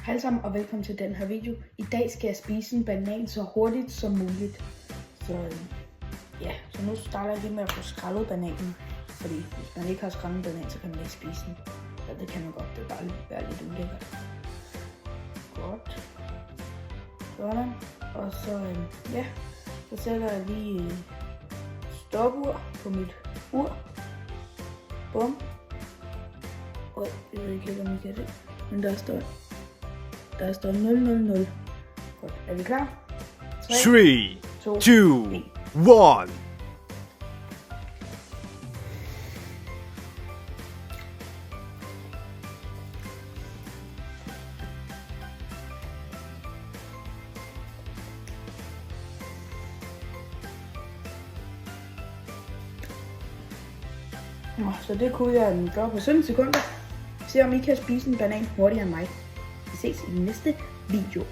Hej alle sammen og velkommen til den her video. I dag skal jeg spise en banan så hurtigt som muligt. Så nu starter jeg lige med at få skrællet bananen. Fordi hvis man ikke har skrællet banan, så kan man ikke spise den. Ja, det kan man godt, det er bare være lidt ulækkert. Godt. Sådan. Og så sætter jeg lige stopur på mit ur. Bum. Jeg ved ikke helt, om I kan det. Men der står 000. Godt. Er vi klar? 3, 2, 1. Så det kunne jeg gøre på 17 sekunder. Se om I kan spise en banan hurtigere end mig. Vi ses i den næste video.